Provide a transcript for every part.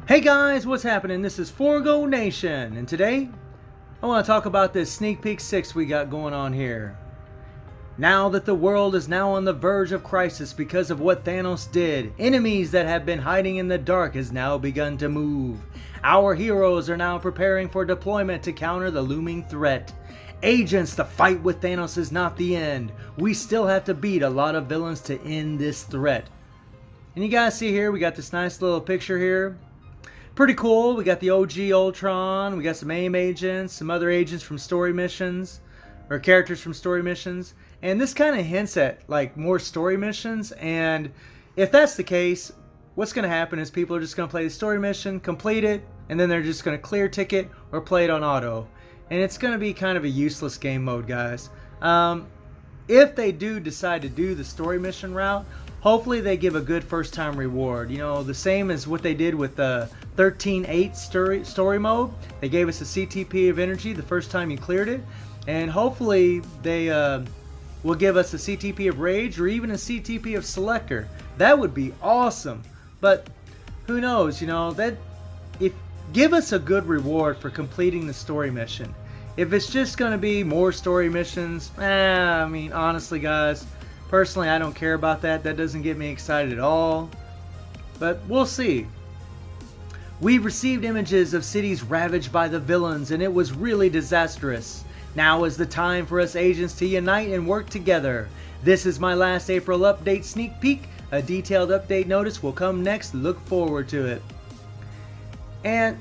Hey guys, what's happening? This is Forgo Nation, and today I want to talk about this Sneak Peek 6 we got going on here. Now that the world is now on the verge of crisis because of what Thanos did, enemies that have been hiding in the dark has now begun to move. Our heroes are now preparing for deployment to counter the looming threat. Agents, the fight with Thanos is not the end. We still have to beat a lot of villains to end this threat. And you guys see here, we got this nice little picture here. Pretty cool. We got the OG Ultron, we got some AIM agents, some other agents from story missions, or characters from story missions. And this kind of hints at like more story missions, and if that's the case, what's going to happen is people are just going to play the story mission, complete it, and then they're just going to clear ticket or play it on auto. And it's going to be kind of a useless game mode, guys. If they do decide to do the story mission route, hopefully they give a good first time reward. You know, the same as what they did with the 13.8 story mode. They gave us a CTP of energy the first time you cleared it. And hopefully they will give us a CTP of rage or even a CTP of selector. That would be awesome. But who knows, you know, that if give us a good reward for completing the story mission. If it's just going to be more story missions, I mean, honestly, guys, personally, I don't care about that. That doesn't get me excited at all. But we'll see. We've received images of cities ravaged by the villains, and it was really disastrous. Now is the time for us agents to unite and work together. This is my last April update sneak peek. A detailed update notice will come next. Look forward to it. And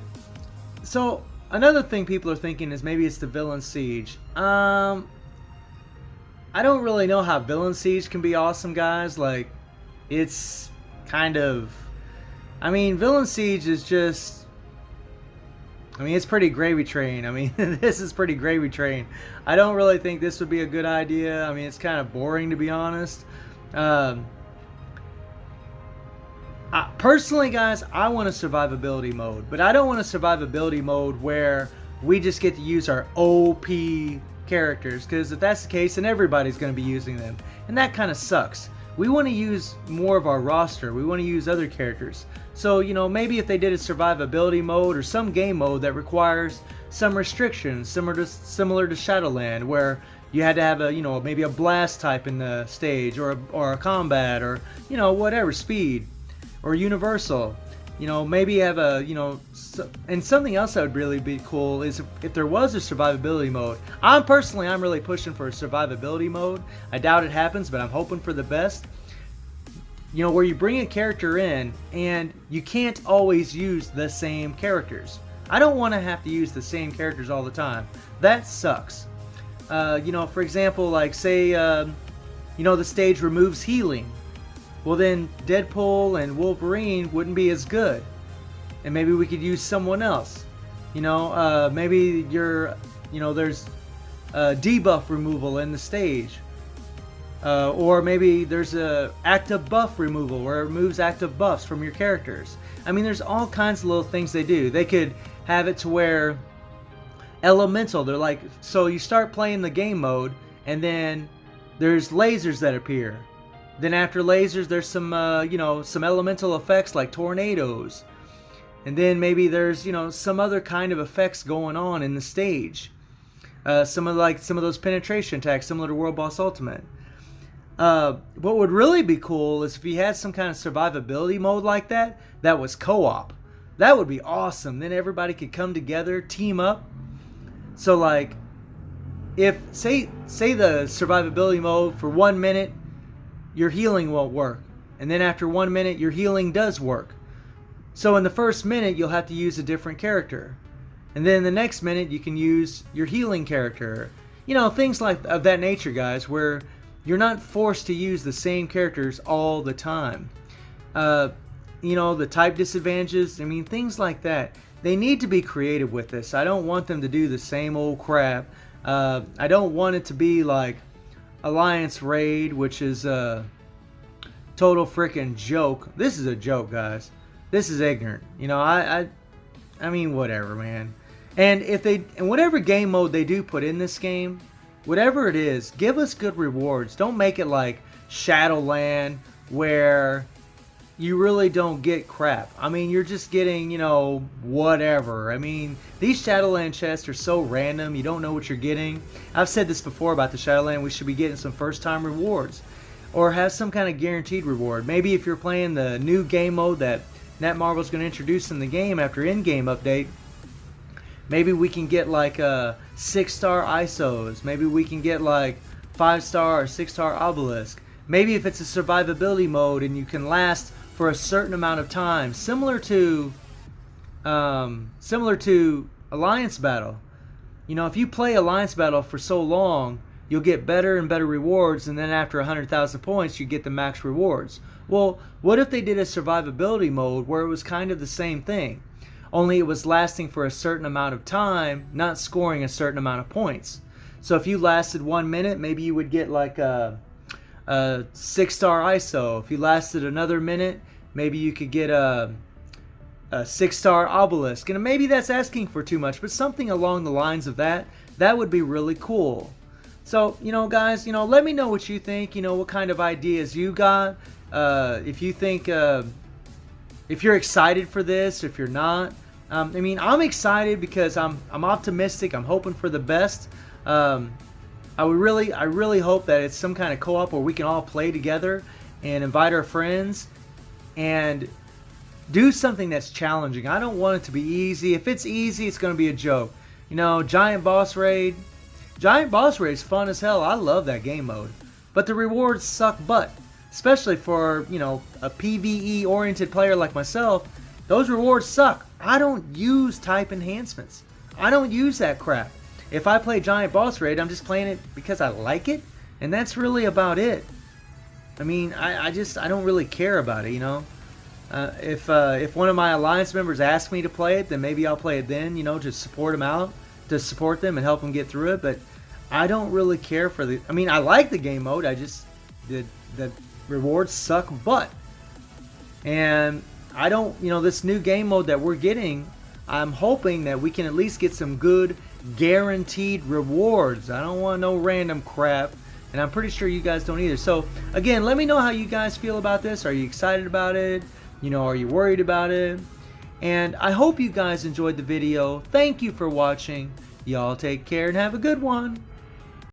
so another thing people are thinking is maybe it's the Villain Siege. I don't really know how Villain Siege can be awesome, guys. Like, it's kind of... I mean, Villain Siege is just... I mean, it's pretty gravy train. I mean, this is pretty gravy train. I don't really think this would be a good idea. I mean, it's kind of boring, to be honest. Personally, guys, I want a survivability mode. But I don't want a survivability mode where we just get to use our OP characters, because if that's the case, then everybody's going to be using them, and that kind of sucks. We want to use more of our roster. We want to use other characters. So, you know, maybe if they did a survivability mode or some game mode that requires some restrictions, similar to Shadowland, where you had to have a, you know, maybe a blast type in the stage, or a combat, or, you know, whatever, speed, or universal. You know, maybe have a, you know, and something else that would really be cool is if there was a survivability mode. I'm really pushing for a survivability mode. I doubt it happens, but I'm hoping for the best. You know, where you bring a character in and you can't always use the same characters. I don't want to have to use the same characters all the time. That sucks. You know, for example, like say, you know, the stage removes healing. Well, then Deadpool and Wolverine wouldn't be as good, and maybe we could use someone else. You know, maybe you know, there's debuff removal in the stage, or maybe there's a active buff removal where it removes active buffs from your characters. I mean, there's all kinds of little things they do. They could have it to where elemental. They're like, so you start playing the game mode, and then there's lasers that appear. Then after lasers, there's some, you know, some elemental effects like tornadoes. And then maybe there's, you know, some other kind of effects going on in the stage. Some of those penetration attacks, similar to World Boss Ultimate. What would really be cool is if you had some kind of survivability mode like that, that was co-op. That would be awesome. Then everybody could come together, team up. So like, if, say the survivability mode for 1 minute, your healing won't work, and then after 1 minute your healing does work. So in the first minute you'll have to use a different character, and then the next minute you can use your healing character. You know, things like of that nature, guys, where you're not forced to use the same characters all the time. You know, the type disadvantages, I mean, things like that. They need to be creative with this. I don't want them to do the same old crap. I don't want it to be like Alliance Raid, which is a total freaking joke. This is a joke, guys. This is ignorant. You know, I mean, whatever, man. And whatever game mode they do put in this game, whatever it is, give us good rewards. Don't make it like Shadowland, where you really don't get crap. I mean, you're just getting, you know, whatever. I mean, these Shadowland chests are so random, you don't know what you're getting. I've said this before about the Shadowland, we should be getting some first time rewards. Or have some kind of guaranteed reward. Maybe if you're playing the new game mode that Netmarble's going to introduce in the game after in-game update, maybe we can get like 6-star ISOs. Maybe we can get like 5-star or 6-star obelisk. Maybe if it's a survivability mode and you can last for a certain amount of time, similar to Alliance Battle. You know, if you play Alliance Battle for so long, you'll get better and better rewards, and then after 100,000 points, you get the max rewards. Well, what if they did a survivability mode where it was kind of the same thing, only it was lasting for a certain amount of time, not scoring a certain amount of points? So if you lasted 1 minute, maybe you would get like a 6-star ISO. If you lasted another minute, maybe you could get a 6-star obelisk. And maybe that's asking for too much, but something along the lines of that would be really cool. So, you know, guys, you know, let me know what you think, you know, what kind of ideas you got. If you think, if you're excited for this, if you're not. I mean, I'm excited because I'm optimistic. I'm hoping for the best. I really hope that it's some kind of co-op where we can all play together and invite our friends and do something that's challenging. I don't want it to be easy. If it's easy, it's going to be a joke. You know, Giant Boss Raid is fun as hell. I love that game mode. But the rewards suck butt. Especially for, you know, a PvE oriented player like myself, those rewards suck. I don't use type enhancements. I don't use that crap. If I play Giant Boss Raid, I'm just playing it because I like it, and that's really about it. I mean, I don't really care about it, you know. If one of my Alliance members asks me to play it, then maybe I'll play it then, you know, to support them out, to support them and help them get through it. But I don't really care for the. I mean, I like the game mode. I just the rewards suck butt, and I don't. You know, this new game mode that we're getting, I'm hoping that we can at least get some good guaranteed rewards. I don't want no random crap, and I'm pretty sure you guys don't either. So again, let me know how you guys feel about this. Are you excited about it? You know, are you worried about it? And I hope you guys enjoyed the video. Thank you for watching. Y'all take care and have a good one.